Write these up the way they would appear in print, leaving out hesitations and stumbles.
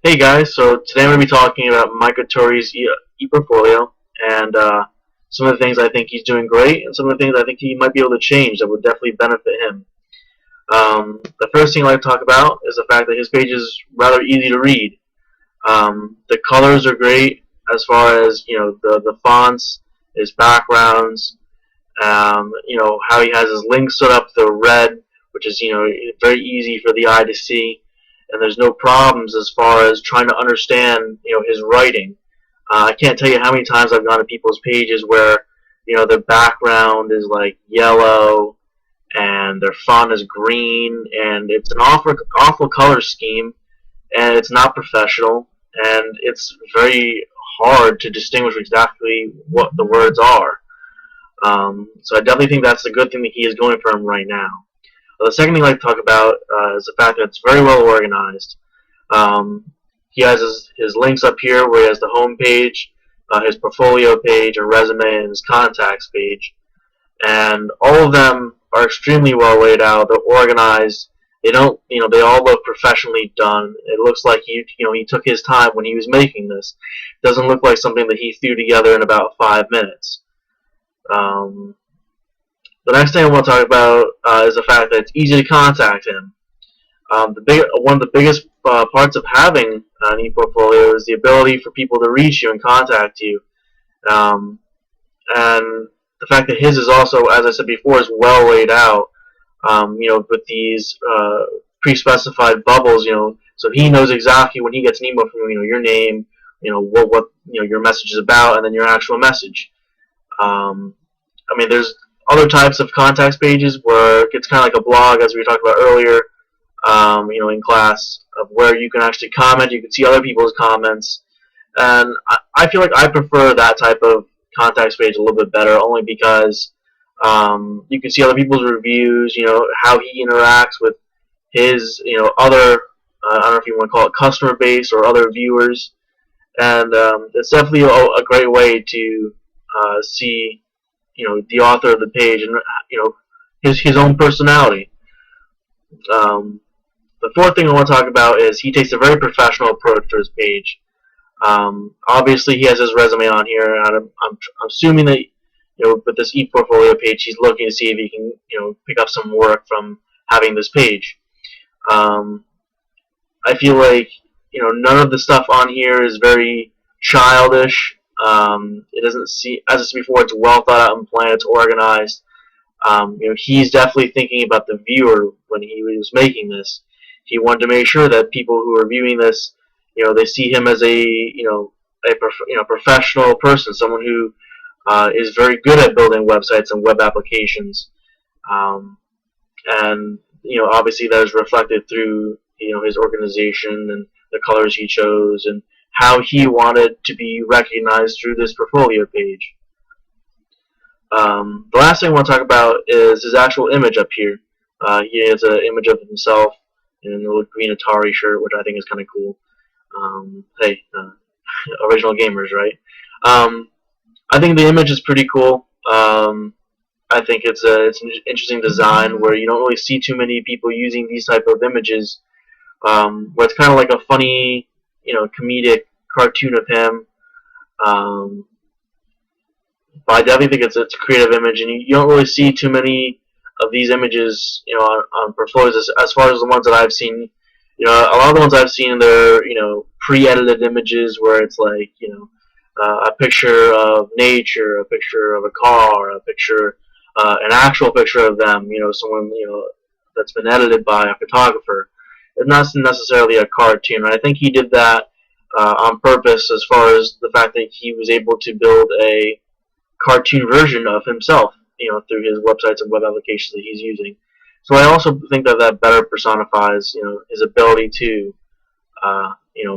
Hey guys, so today I'm going to be talking about Micah Tori's e-portfolio and some of the things I think he's doing great and some of the things I think he might be able to change that would definitely benefit him. The first thing I'd like to talk about is the fact that his page is rather easy to read. The colors are great as far as the fonts, his backgrounds, how he has his links set up the red, which is very easy for the eye to see, and there's no problems as far as trying to understand his writing. I can't tell you how many times I've gone to people's pages where their background is like yellow and their font is green and it's an awful color scheme and it's not professional and it's very hard to distinguish exactly what the words are. So I definitely think that's the good thing that he is going for him right now. The second thing I'd like to talk about is the fact that it's very well organized. Um, he has his links up here where he has the home page, his portfolio page, a resume, and his contacts page. And all of them are extremely well laid out. They're organized. They don't, they all look professionally done. It looks like he took his time when he was making this. It doesn't look like something that he threw together in about 5 minutes. Um, the next thing I want to talk about is the fact that it's easy to contact him. One of the biggest parts of having an e-portfolio is the ability for people to reach you and contact you. Um, and the fact that his is also, as I said before, is well laid out. With these pre-specified bubbles, so he knows exactly when he gets an email from your name, what your message is about, and then your actual message. There's other types of contacts pages where it's kind of like a blog, as we talked about earlier, in class, of where you can actually comment, you can see other people's comments, and I feel like I prefer that type of contacts page a little bit better, only because you can see other people's reviews, how he interacts with his, other, I don't know if you want to call it customer base or other viewers, and it's definitely a great way to see the author of the page and his own personality. Um, the fourth thing I want to talk about is he takes a very professional approach to his page. Obviously, he has his resume on here, and I'm assuming that with this ePortfolio page, he's looking to see if he can pick up some work from having this page. Um, I feel like none of the stuff on here is very childish. It doesn't see, as I said before, it's well thought out and planned. It's organized. He's definitely thinking about the viewer when he was making this. He wanted to make sure that people who are viewing this, they see him as a professional person, someone who is very good at building websites and web applications, and obviously that is reflected through his organization and the colors he chose and how he wanted to be recognized through this portfolio page. The last thing I want to talk about is his actual image up here. He has an image of himself in a little green Atari shirt, which I think is kind of cool. Hey, original gamers, right? I think the image is pretty cool. I think it's an interesting design where you don't really see too many people using these type of images. Where it's kind of like a funny, comedic cartoon of him. Um, but I definitely think it's a creative image, and you don't really see too many of these images, on portfolios as far as the ones that I've seen. A lot of the ones I've seen, they're pre-edited images where it's like a picture of nature, a picture of a car, a picture, an actual picture of them. Someone that's been edited by a photographer. It's not necessarily a cartoon. And I think he did that on purpose, as far as the fact that he was able to build a cartoon version of himself, through his websites and web applications that he's using. So I also think that that better personifies, his ability to,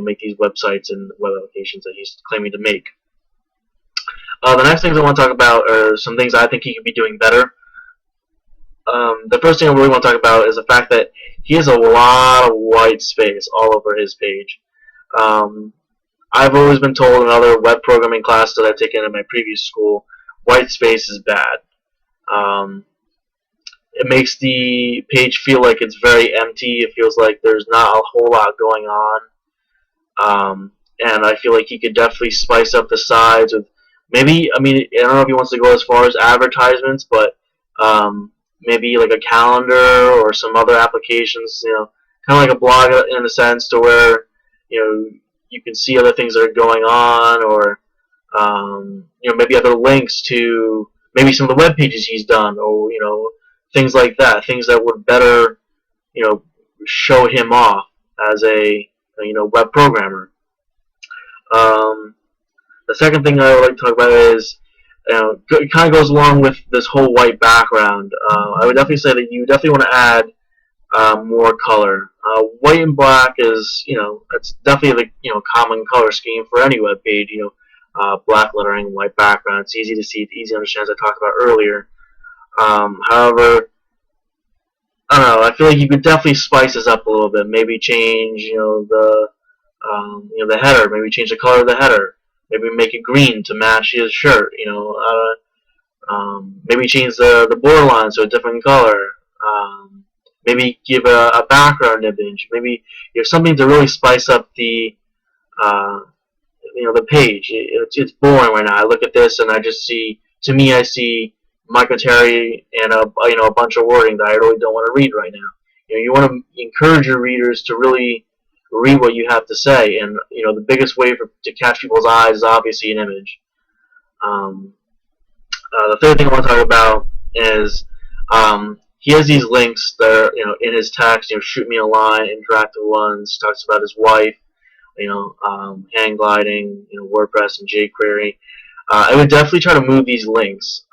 make these websites and web applications that he's claiming to make. The next things I want to talk about are some things I think he could be doing better. The first thing I really want to talk about is the fact that he has a lot of white space all over his page. Um, I've always been told in other web programming classes that I've taken in my previous school, white space is bad. Um, it makes the page feel like it's very empty. It feels like there's not a whole lot going on. And I feel like he could definitely spice up the sides with maybe. I mean, I don't know if he wants to go as far as advertisements, but maybe like a calendar or some other applications. Kind of like a blog in a sense, to where you can see other things that are going on, or maybe other links to maybe some of the web pages he's done, or things like that. Things that would better show him off as a web programmer. Um, the second thing I would like to talk about is, it kind of goes along with this whole white background. I would definitely say that you definitely want to add more color. White and black is, it's definitely the common color scheme for any web page. Black lettering, white background. It's easy to see, it's easy to understand, as I talked about earlier. However, I don't know. I feel like you could definitely spice this up a little bit. Maybe change, the header. Maybe change the color of the header. Maybe make it green to match his shirt. Maybe change the borderline to a different color. Maybe give a background image. Maybe something to really spice up uh, the page. It's boring right now. I look at this and I just see. To me, I see Michael Terry and a bunch of wording that I really don't want to read right now. You want to encourage your readers to really read what you have to say, and the biggest way to catch people's eyes is obviously an image. Um, the third thing I want to talk about is he has these links that are in his text. Shoot me a line, interactive ones. Talks about his wife. Hang gliding. WordPress and jQuery. I would definitely try to move these links.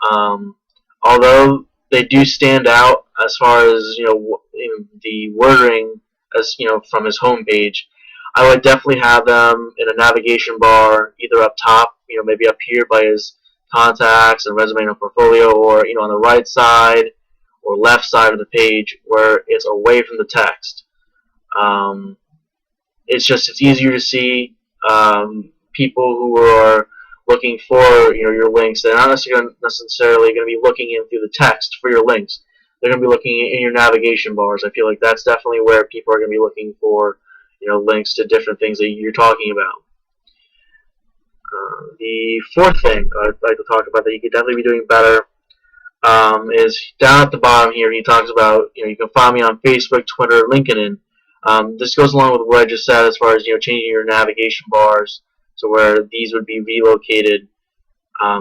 Although they do stand out as far as the wording, as from his homepage, I would definitely have them in a navigation bar, either up top, maybe up here by his contacts and resume and portfolio, or on the right side or left side of the page where it's away from the text. It's easier to see. People who are looking for your links, they're not necessarily going to be looking in through the text for your links. They're going to be looking in your navigation bars. I feel like that's definitely where people are going to be looking for links to different things that you're talking about. The fourth thing I'd like to talk about that you could definitely be doing better is down at the bottom here. He talks about you can find me on Facebook, Twitter, LinkedIn. This goes along with what I just said as far as changing your navigation bars to where these would be relocated.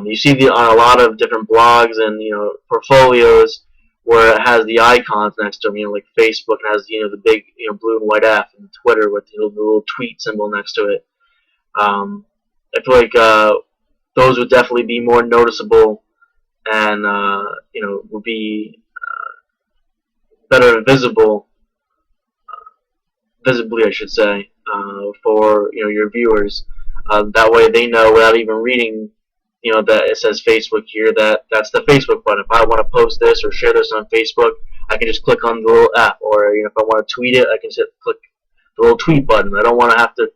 You see on a lot of different blogs and portfolios where it has the icons next to them. Like Facebook has the big blue and white F, and Twitter with the little tweet symbol next to it. I feel like those would definitely be more noticeable and would be better visibly, I should say, for your viewers. That way, they know without even reading, that it says Facebook here. That's the Facebook button. If I want to post this or share this on Facebook, I can just click on the little app. Or if I want to tweet it, I can just click the little tweet button. I don't want to have to.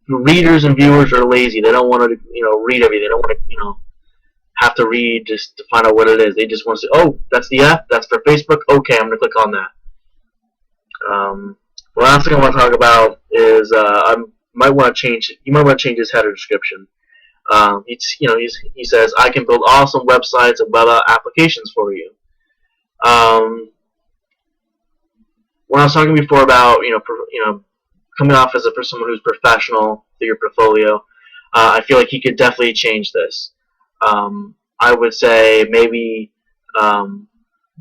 Readers and viewers are lazy. They don't want to read everything. They don't want to have to read just to find out what it is. They just want to say, oh, that's the app. That's for Facebook. Okay, I'm going to click on that. The last thing I want to talk about is I might want to change. You might want to change his header description. He says, I can build awesome websites and web applications for you. When I was talking before about coming off as someone who's professional through your portfolio, I feel like he could definitely change this. I would say maybe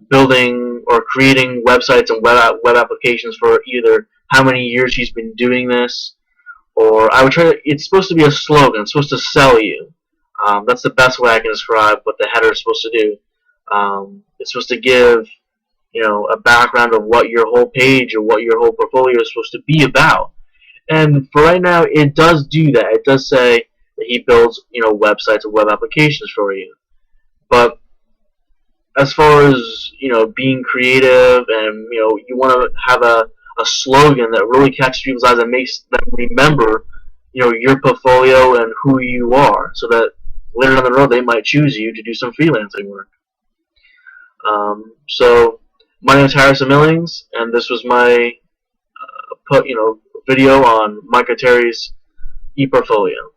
building or creating websites and web applications for either how many years he's been doing this, or I would try to. It's supposed to be a slogan. It's supposed to sell you. That's the best way I can describe what the header is supposed to do. It's supposed to give a background of what your whole page or what your whole portfolio is supposed to be about. And for right now, it does do that. It does say that he builds websites and web applications for you. But as far as being creative and you want to have a slogan that really catches people's eyes and makes them remember your portfolio and who you are, so that later down the road they might choose you to do some freelancing work. So my name is Harrison Millings, and this was my video on Michael Terry's ePortfolio.